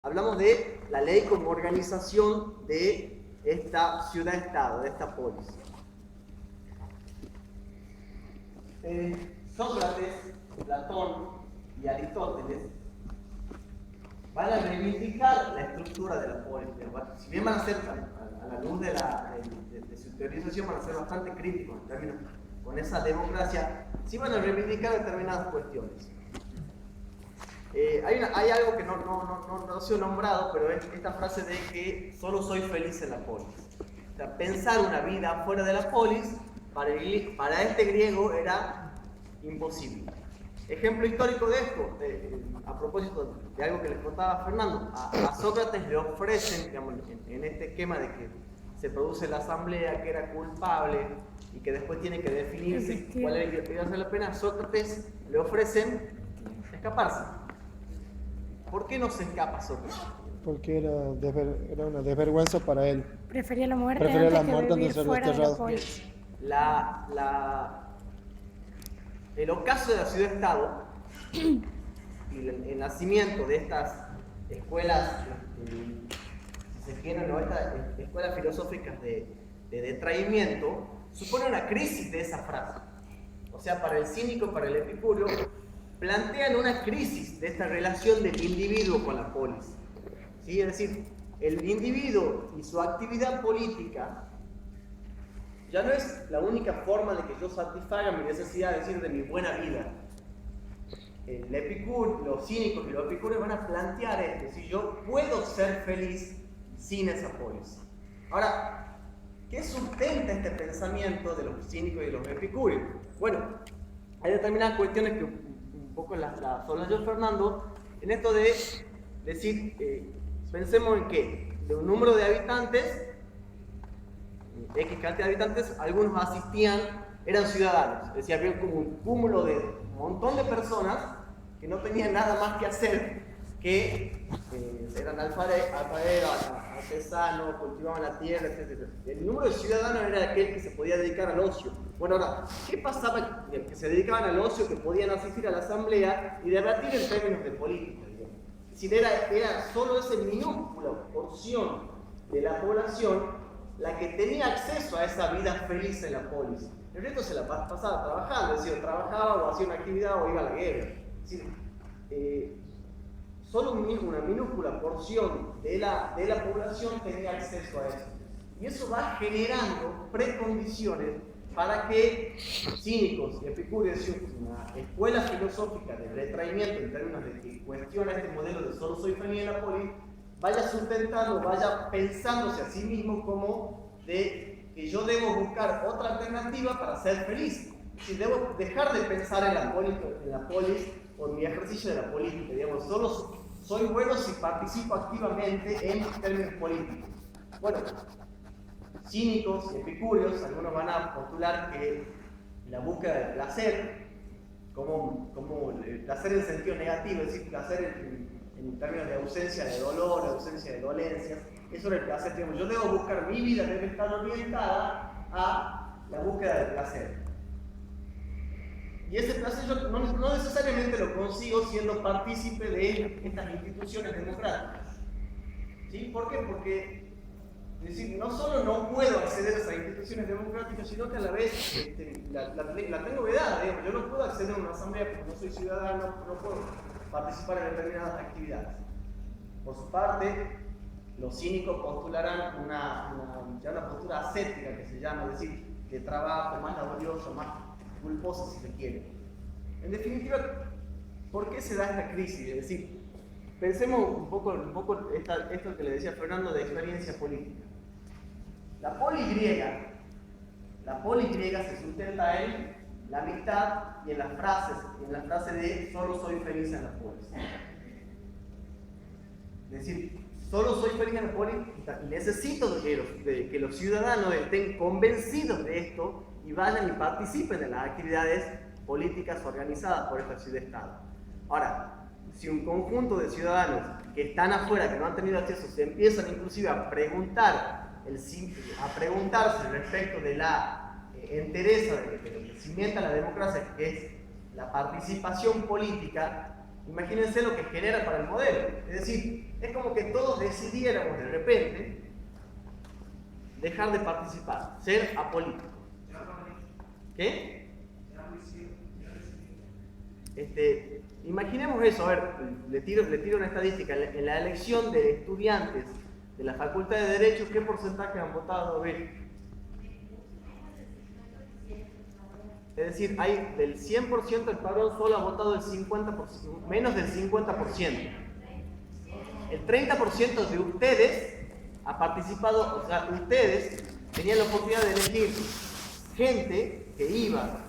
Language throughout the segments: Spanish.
Hablamos de la ley como organización de esta ciudad-estado, de esta polis. Sócrates, Platón y Aristóteles van a reivindicar la estructura de la polis. Si bien van a ser, a la luz de su teorización, van a ser bastante críticos en términos con esa democracia, sí van a reivindicar determinadas cuestiones. Hay algo que no ha sido nombrado, pero es esta frase de que solo soy feliz en la polis. O sea, pensar una vida fuera de la polis, para este griego era imposible. Ejemplo histórico de esto, a propósito de algo que les contaba Fernando, a Sócrates le ofrecen, digamos, en este esquema de que se produce la asamblea, que era culpable y que después tiene que definirse cuál es el que hace la pena, a Sócrates le ofrecen escaparse. ¿Por qué no se escapa Sócrates? Porque era una desvergüenza para él. Prefería la muerte Prefería la antes muerte que antes de vivir ser fuera de la desterrado. polis. El ocaso de la ciudad-estado y el nacimiento de estas escuelas, si se quieren, ¿no? Estas escuelas filosóficas de detraimiento, supone una crisis de esa frase. O sea, para el cínico, para el epicúreo, plantean una crisis de esta relación del individuo con la polis. ¿Sí? Es decir, el individuo y su actividad política ya no es la única forma de que yo satisfaga mi necesidad, es decir, de mi buena vida. Los cínicos y los epicúreos van a plantear esto, es decir, yo puedo ser feliz sin esa polis. Ahora, ¿qué sustenta este pensamiento de los cínicos y de los epicúreos? Bueno, hay determinadas cuestiones que un poco las solayó Fernando, en esto de decir, pensemos en que de un número de habitantes, X cantidad de habitantes, algunos asistían, eran ciudadanos, es decir, había como un cúmulo de un montón de personas que no tenían nada más que hacer, que eran alfareros, artesanos, cultivaban la tierra, etc. El número de ciudadanos era aquel que se podía dedicar al ocio. Bueno, ahora, ¿qué pasaba? Que se dedicaban al ocio, que podían asistir a la asamblea y debatir en términos de política, digamos. Es decir, era solo esa minúscula porción de la población la que tenía acceso a esa vida feliz en la polis. El resto se la pasaba trabajando, es decir, trabajaba o hacía una actividad o iba a la guerra. Es decir, solo una minúscula porción de la población tenía acceso a eso. Y eso va generando precondiciones para que cínicos y epicúreos, una escuela filosófica de retraimiento en términos de que cuestiona este modelo de solo soy feliz en la polis, vaya sustentando, vaya pensándose a sí mismo como de que yo debo buscar otra alternativa para ser feliz. Es decir, debo dejar de pensar en la polis por mi ejercicio de la política. Digamos, solo soy bueno si participo activamente en términos políticos. Bueno, cínicos, epicúreos, algunos van a postular que la búsqueda del placer, como el placer en sentido negativo, es decir, placer en términos de ausencia de dolor, ausencia de dolencias, eso es el placer. Digamos, yo debo buscar mi vida, debe estar orientada a la búsqueda del placer. Y ese placer yo no necesariamente lo consigo siendo partícipe de estas instituciones democráticas. ¿Sí? ¿Por qué? Porque es decir, no solo no puedo acceder a esas instituciones democráticas, sino que a la vez la tengo vedada. Digamos, yo no puedo acceder a una asamblea porque no soy ciudadano, no puedo participar en determinadas actividades. Por su parte, los cínicos postularán una postura ascética que se llama, es decir, de trabajo más laborioso, más culposo si se quiere. En definitiva, ¿por qué se da esta crisis? Es decir, pensemos un poco esto que le decía Fernando de experiencia política. La polis griega se sustenta en la amistad y en la frase de solo soy feliz en la polis. Es decir, solo soy feliz en la polis y necesito que los ciudadanos estén convencidos de esto y vayan y participen en las actividades políticas organizadas por esta ciudad-estado. Ahora, si un conjunto de ciudadanos que están afuera, que no han tenido acceso, se empiezan inclusive a preguntarse respecto de la entereza de lo que cimienta la democracia, que es la participación política, Imagínense lo que genera para el modelo. Es decir, es como que todos decidiéramos de repente dejar de participar, ser apolíticos. ¿Qué? Imaginemos eso, a ver, le tiro una estadística. En la elección de estudiantes de la Facultad de Derecho, ¿qué porcentaje han votado? A ver. Es decir, hay del 100% del padrón solo ha votado el 50%, menos del 50%. El 30% de ustedes ha participado, o sea, ustedes tenían la oportunidad de elegir gente que iba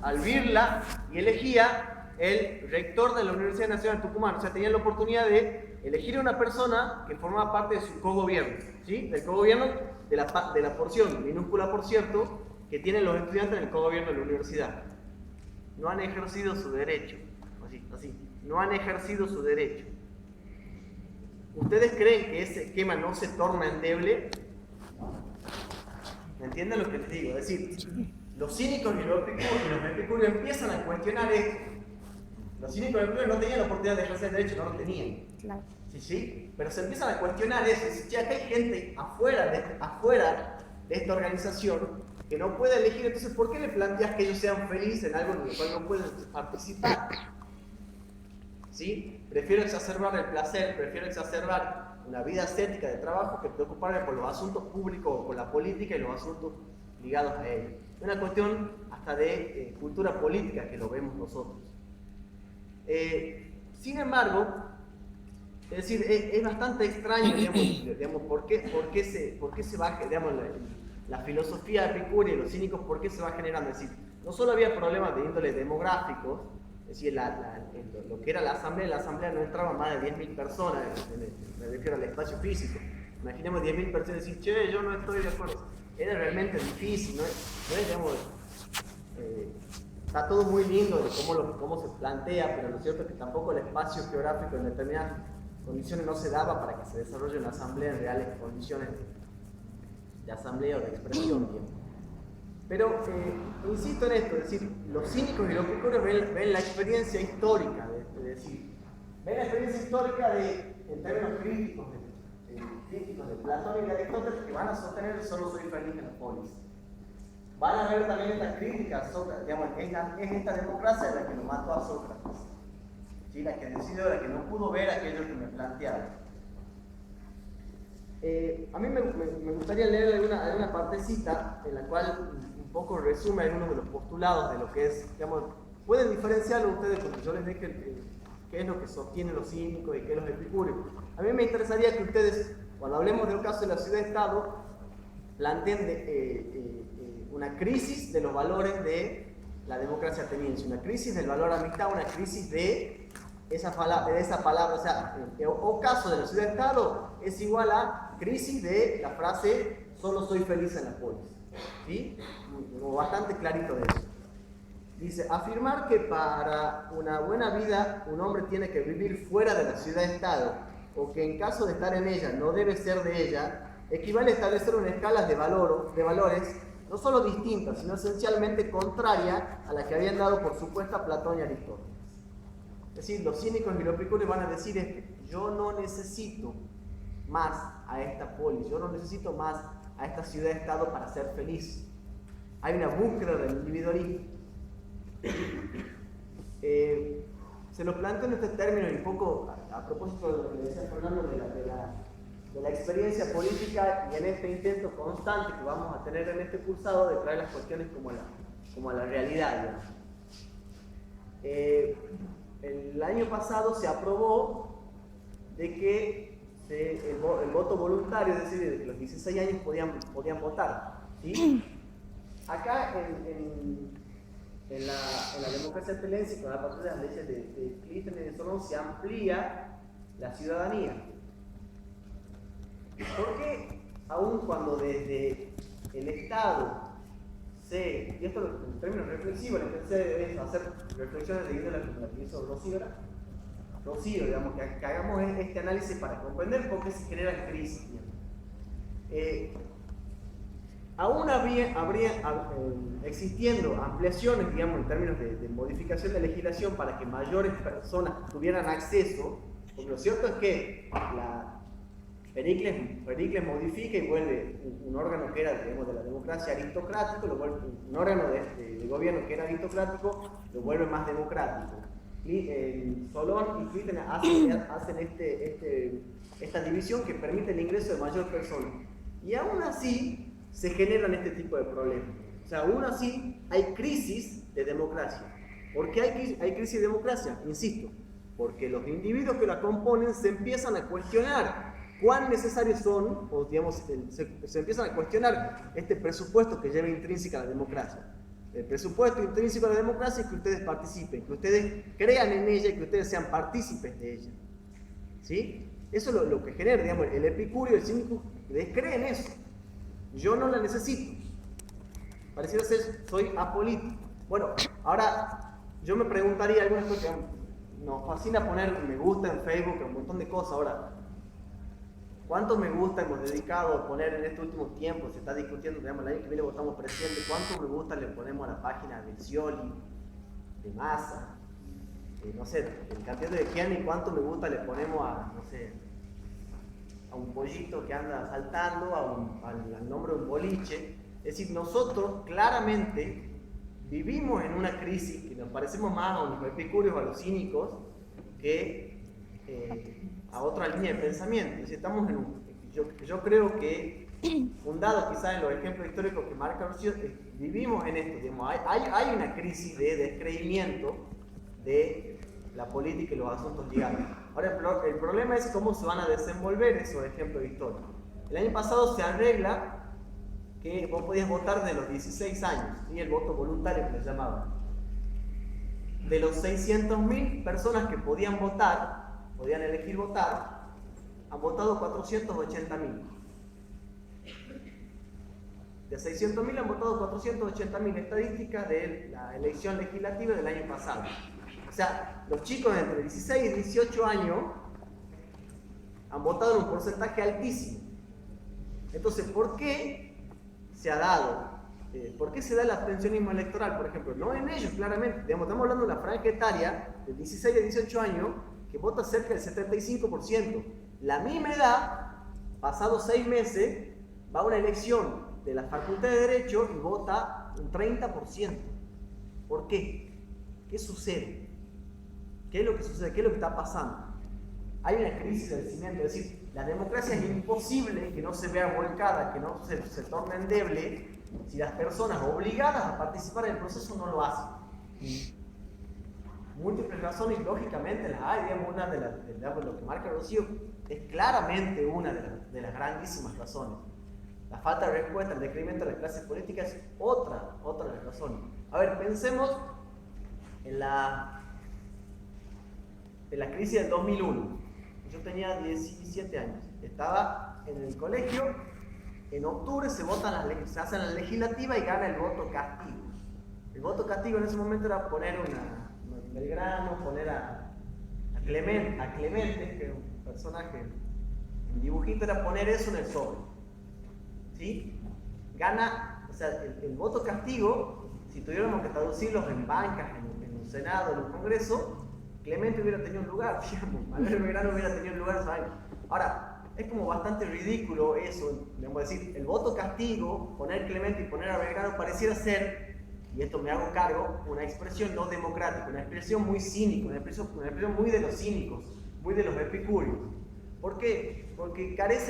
al Birla y elegía el rector de la Universidad Nacional de Tucumán. O sea, tenían la oportunidad de elegir a una persona que formaba parte de su cogobierno, ¿sí? Del cogobierno de la porción, minúscula por cierto, que tienen los estudiantes en el cogobierno de la universidad. No han ejercido su derecho. Así. No han ejercido su derecho. ¿Ustedes creen que ese esquema no se torna endeble? ¿Me entienden lo que les digo? Es decir, los cínicos y los epicúreos empiezan a cuestionar esto. Los cínicos y los epicúreos no tenían la oportunidad de ejercer el derecho, no lo tenían. Claro. Sí, pero se empiezan a cuestionar eso. Es decir, acá hay gente afuera de esta organización que no puede elegir. Entonces, ¿por qué le planteas que ellos sean felices en algo en el cual no pueden participar? ¿Sí? Prefiero exacerbar el placer, prefiero exacerbar una vida ascética de trabajo que preocuparme por los asuntos públicos, por la política y los asuntos ligados a ello. Es una cuestión hasta de cultura política que lo vemos nosotros. Sin embargo, es decir, es bastante extraño, digamos, por qué se va, digamos, la filosofía epicúrea y los cínicos, por qué se va generando. Es decir, no solo había problemas de índole demográfico, es decir, lo que era la asamblea no entraba más de 10.000 personas, me refiero al espacio físico. Imaginemos 10.000 personas y decir, che, yo no estoy de acuerdo. Era realmente difícil, no es digamos, está todo muy lindo de cómo se plantea, pero lo cierto es que tampoco el espacio geográfico en determinadas condiciones no se daba para que se desarrolle una asamblea en reales condiciones de asamblea o de expresión. Pero insisto en esto, es decir, los cínicos y los epicúreos ven la experiencia histórica, ven la experiencia histórica en términos críticos de Platón y de Aristóteles, que van a sostener solo soy feliz en la polis. Van a ver también estas críticas, digamos, es esta democracia la que lo mató a Sócrates, ¿sí? La que decidió, la que no pudo ver aquello que me planteaba. A mí me gustaría leer alguna partecita en la cual un poco resume algunos de los postulados de lo que es, digamos, pueden diferenciarlo ustedes cuando yo les deje qué es lo que sostiene los cínicos y qué es los epicúreos. A mí me interesaría que ustedes, cuando hablemos del caso de la ciudad-estado, planteen una crisis de los valores de la democracia ateniense, una crisis del valor amistad, una crisis de esa palabra, o sea, o caso de la ciudad-estado es igual a crisis de la frase solo soy feliz en la polis. ¿Sí? Bastante clarito de eso. Dice, afirmar que para una buena vida un hombre tiene que vivir fuera de la ciudad-estado o que en caso de estar en ella no debe ser de ella, equivale a establecer una escala de valores no solo distinta, sino esencialmente contraria a la que habían dado por supuesta Platón y Aristóteles. Es decir, los cínicos y los epicúreos van a decir yo no necesito más a esta polis, yo no necesito más a esta ciudad-estado para ser feliz. Hay una búsqueda del individualismo. Se lo planteo en este término y un poco a propósito de lo que decía Fernando de la experiencia política y en este intento constante que vamos a tener en este cursado de traer las cuestiones como a la realidad, ¿no? El año pasado se aprobó de que el voto voluntario, es decir, de que los 16 años podían votar, ¿sí? Acá en la democracia ateniense, con la partir de las leyes de Clístenes y de Solón, se amplía la ciudadanía. ¿Por qué aún cuando desde el Estado y esto en términos reflexivos, le pensé hacer reflexiones de índole como la que hizo Rocío, digamos, que hagamos este análisis para comprender por qué se generan crisis. aún existiendo ampliaciones, digamos, en términos de modificación de legislación para que mayores personas tuvieran acceso, porque lo cierto es que Pericles modifica y vuelve un órgano que era, digamos, de la democracia aristocrático, lo vuelve un órgano de gobierno que era aristocrático, lo vuelve más democrático. Y Solón y Clístenes hacen esta división que permite el ingreso de mayor personas. Y aún así se generan este tipo de problemas. O sea, aún así hay crisis de democracia. ¿Por qué hay crisis de democracia? Insisto, porque los individuos que la componen se empiezan a cuestionar cuán necesarios son, o digamos, se empiezan a cuestionar este presupuesto que lleva intrínseca la democracia. El presupuesto intrínseco de la democracia es que ustedes participen, que ustedes crean en ella y que ustedes sean partícipes de ella. ¿Sí? Eso es lo que genera, digamos, el epicúreo, el cínico, cree en eso. Yo no la necesito. Pareciera ser, soy apolítico. Bueno, ahora yo me preguntaría algunas cosas. Nos fascina poner me gusta en Facebook, un montón de cosas. Ahora, ¿cuántos me gusta hemos dedicado a poner en estos últimos tiempos? Se está discutiendo, digamos, el año que viene votamos presidente. ¿Cuántos me gusta le ponemos a la página de Scioli, de Massa? No sé, el candidato de Chiani, ¿cuánto me gusta le ponemos a, no sé, a un pollito que anda saltando, al nombre de un boliche? Es decir, nosotros claramente vivimos en una crisis que nos parecemos más a los epicúreos, a los cínicos, que a otra línea de pensamiento. Es decir, estamos en yo creo que, fundado quizás en los ejemplos históricos que marca Rocío, vivimos en esto. Digamos, hay una crisis de descreimiento de la política y los asuntos ligados. Ahora, el problema es cómo se van a desenvolver esos ejemplos históricos. El año pasado se arregla que vos podías votar de los 16 años, y el voto voluntario que le llamaban. De los 600.000 personas que podían votar, podían elegir votar, han votado 480.000. De 600.000 han votado 480.000, estadísticas de la elección legislativa del año pasado. O sea, los chicos de entre 16 y 18 años han votado en un porcentaje altísimo. Entonces, ¿por qué se ha dado? ¿Por qué se da el abstencionismo electoral, por ejemplo? No en ellos, claramente. Digamos, estamos hablando de una franja etaria de 16 a 18 años que vota cerca del 75%. La misma edad, pasados 6 meses, va a una elección de la Facultad de Derecho y vota un 30%. ¿Por qué? ¿Qué sucede? ¿Qué es lo que sucede? ¿Qué es lo que está pasando? Hay una crisis del cimiento, es decir, la democracia es imposible que no se vea volcada, que no se torne endeble si las personas obligadas a participar en el proceso no lo hacen. Múltiples razones, lógicamente las hay. Digamos, una de lo que marca Rocío es claramente una de las grandísimas razones. La falta de respuesta, el decremento de las clases políticas es otra de las razones. A ver, pensemos en la crisis del 2001. Yo tenía 17 años, estaba en el colegio, en octubre se hace la legislativa y gana el voto castigo. El voto castigo en ese momento era poner Belgrano, poner a Clemente, que era un personaje, un dibujito, era poner eso en el sobre. ¿Sí? Gana, o sea, el voto castigo, si tuviéramos que traducirlos en bancas, en un Senado, en un Congreso, Clemente hubiera tenido un lugar, digamos, Manuel Belgrano hubiera tenido un lugar esos años. Ahora, es como bastante ridículo eso, digamos, decir, el voto castigo, poner Clemente y poner a Belgrano pareciera ser, y esto me hago cargo, una expresión no democrática, una expresión muy cínica, una expresión muy de los cínicos, muy de los epicúreos. ¿Por qué? Porque carece